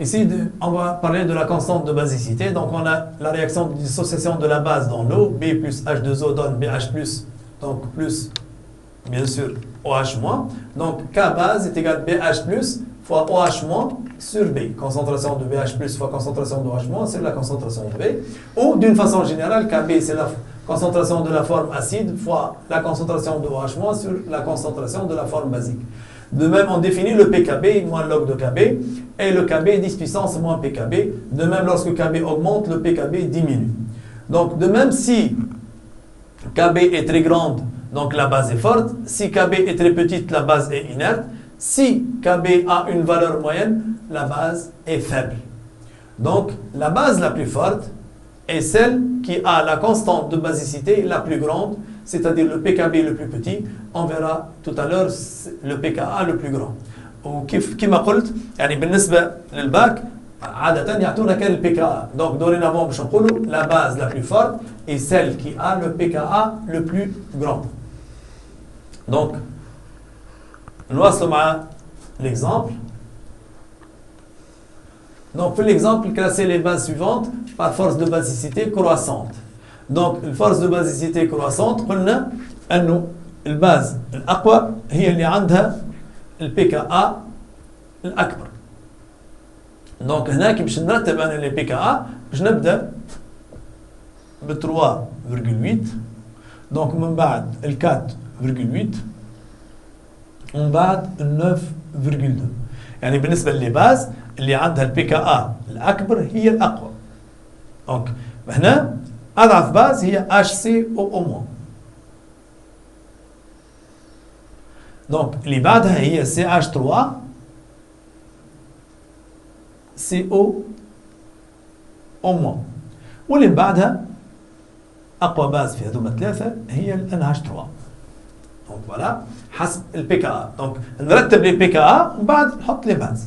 Ici, on va parler de la constante de basicité. Donc, on a la réaction de dissociation de la base dans l'eau. B plus H2O donne BH+, donc plus, bien sûr, OH-. Donc, K base est égal à BH+, fois OH- sur B. Concentration de BH+, fois concentration de OH-, c'est la concentration de B. Ou, d'une façon générale, KB, c'est la concentration de la forme acide, fois la concentration de OH- sur la concentration de la forme basique. De même, on définit le PKB moins log de KB et le KB 10 puissance moins PKB. De même, lorsque KB augmente, le PKB diminue. Donc, de même, si KB est très grande, donc la base est forte. Si KB est très petite, la base est inerte. Si KB a une valeur moyenne, la base est faible. Donc, la base la plus forte est celle qui a la constante de basicité la plus grande, c'est-à-dire le PKB le plus petit. On verra tout à l'heure le pKa le plus grand. وكيف كما قلت يعني بالنسبه للباك عاده يعطونا كان البكا. Donc dorénavant باش نقولوا la base la plus forte est celle qui a le pKa le plus grand. Donc نواصلوا مع l'exemple. Donc pour l'exemple, classer les bases suivantes par force de basicité croissante. Donc الفورس de basicité croissante قلنا انه الباز الأقوى هي اللي عندها البي كا A الأكبر. دونك هناك باش نرتب أنا لي بي كا A باش نبدأ ب 3.8 دونك من بعد ال 4.8 ومن بعد ال 9.2. يعني بالنسبة للي باز اللي عندها البي كا A الأكبر هي الأقوى. دونك هنا أضعف باز هي HCOO-. Donc, اللي بعدها هي CH3 CO-. واللي بعدها أقوى باز في هذوما الثلاثة هي ال NH3. Donc voilà, حسب ال pKa. Donc نرتب les pKa وبعد نحط les bases.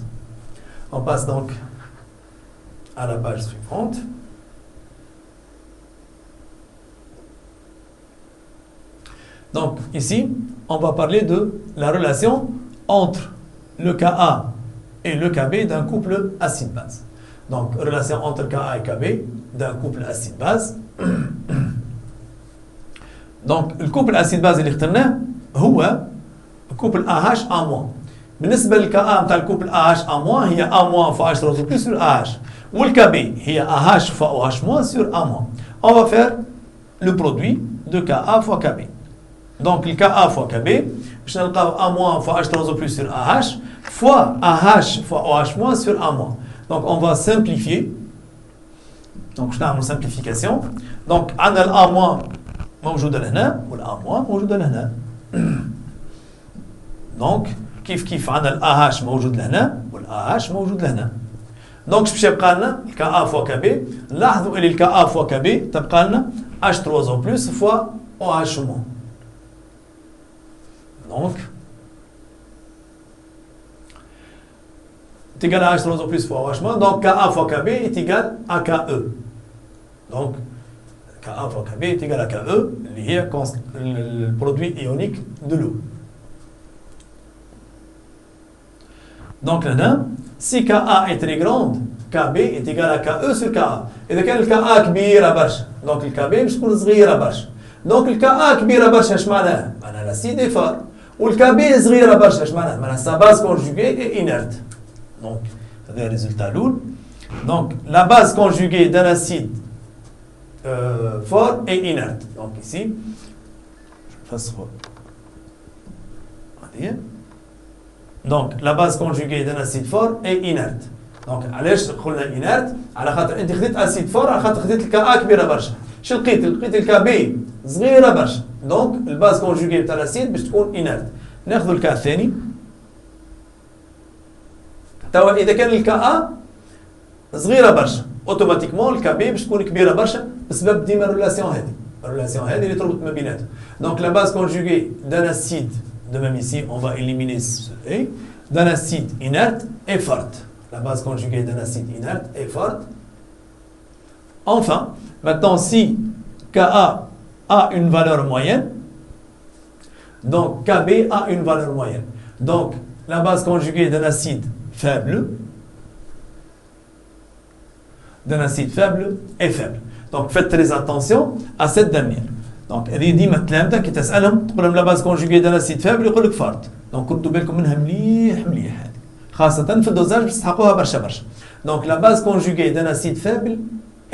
On passe donc à la page suivante. Donc ici, on va parler de la relation entre le Ka et le Kb d'un couple acide-base. Donc, relation entre Ka et Kb d'un couple acide-base. Donc, le couple acide-base اللي اخترناه هو couple AH-A-. بالنسبة للكا نتاع الكوبل AH A- هي A- fois H plus sur AH. والكB هي AH fois OH- sur A-. On va faire le produit de Ka fois Kb. Donc, le Ka fois Kb, je vais A- fois H plus sur AH, fois AH fois OH- sur A-. Donc, on va simplifier. Donc, je vais une simplification. Donc, on a l'A- موجودة لهنا والA- موجودة لهنا. Donc, كيف عندنا الAH موجود لهنا والAH موجود لهنا. Donc, باش يبقى لنا الكا فوا كبي. نلاحظوا اللي الكا فوا كبي تبقى لنا H3O plus fois OH-. Donc, est égal à H3O plus fois OH-. Donc, Ka fois Kb est égal à Ke. Donc, Ka fois Kb est égal à Ke, qui est le produit ionique de l'eau. Donc, là, si Ka est très grande, Kb est égal à Ke sur Ka. إذا كان الكا كبيرة برشا، دونك الكا بي باش تكون صغيرة برشا. دونك الكا كبيرة برشا اش معناها؟ معناها لاسيد اي فار. والكا بي صغيرة برشا اش معناها؟ معناها سا باز كونجوغي اي انرت. دونك هذا الريزلتا الأول. دونك لا باز كونجوغي دان اسيد fort et inerte. Donc ici, je fasse donc la base conjuguée d'un acide fort est inerte. Donc علاش قلنا inerte؟ على خاطر انت خديت اسيد فور، على خاطر خديت الكا كبيره برشا. شو لقيت؟ لقيت الكا بي صغيره برشا. دونك الباز كونجوغي تاع الاسيد باش تكون inerte. ناخذ الكا الثاني. توا اذا كان الكا صغيره برشا اوتوماتيكمون الكا بي باش تكون كبيره برشا بسبب ديما الريلاسيون هذه. الريلاسيون هذه اللي تربط ما بيناتهم. دونك لا باز كونجوغي دان اسيد de même ici on va éliminer ce A d'un acide inerte est forte. La base conjuguée d'un acide inerte est forte. Enfin, maintenant si Ka a une valeur moyenne, donc Kb a une valeur moyenne. Donc la base conjuguée d'un acide faible d'un acide faible est faible. Donc faites très attention à cette dernière. Donc هذه ديما التلامذة كي تسألهم تقول لهم لا باز كونجوغي دان اسيد فابل يقول لك فارت. دونك ردوا بالكم منها مليح مليح هذه. خاصة في الدوزاج باش تحققوها برشا برشا. دونك لا باز كونجوغي دان اسيد فابل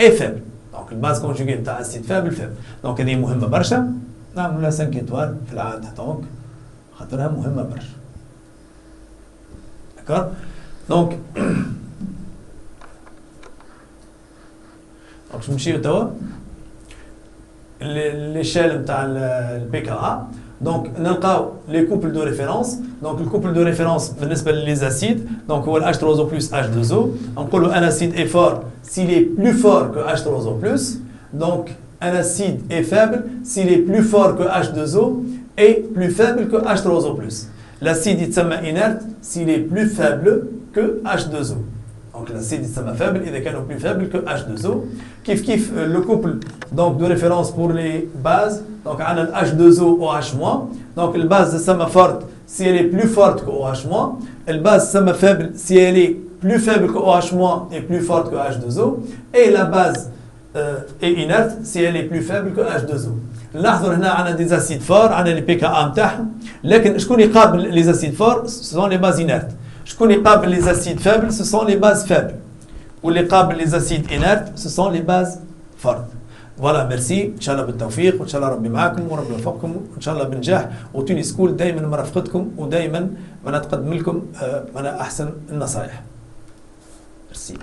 اي فابل. دونك الباز كونجوغي نتاع اسيد فابل فابل. دونك هذه مهمة برشا. نعملوا لها 5 étoiles في العادة دونك خاطرها مهمة برشا. داكور؟ دونك باش نمشيو توا l'échelle نتاع البي كي ا. دونك نلقاو لي كوبل دو ريفيرونس. دونك الكوبل دو ريفيرونس بالنسبه لليزاسيد دونك هو ال H3O plus H2O. نقولوا ان acide est fort s'il est plus fort que H3O plus. Donc un acide est faible s'il est plus fort que H2O et plus faible que H3O plus. L'acide يتسمى inerte s'il est plus faible que H2O. Donc l'acide est faible et des canaux plus faibles que H2O. Kif le couple donc de référence pour les bases. Donc on a H2O OH-. Donc la base est forte si elle est plus forte que OH-. La base est faible si elle est plus faible que OH- et plus forte que H2O. Et la base est inerte si elle est plus faible que H2O. نلاحظوا هنا عندنا des acides forts, عندنا les pKa نتاعهم. لكن شكون يقابل les acides forts ce sont les bases inertes. شكون يقابل les acides faibles ce sont les bases faibles. واللي يقابل les acides inertes ce sont les bases fortes. فوالا ميرسي ان شاء الله بالتوفيق وان شاء الله ربي معاكم وربي يوفقكم وان شاء الله بنجاح وتوني سكول دائما مرافقتكم ودائما انا تقدم لكم انا احسن النصائح. ميرسي.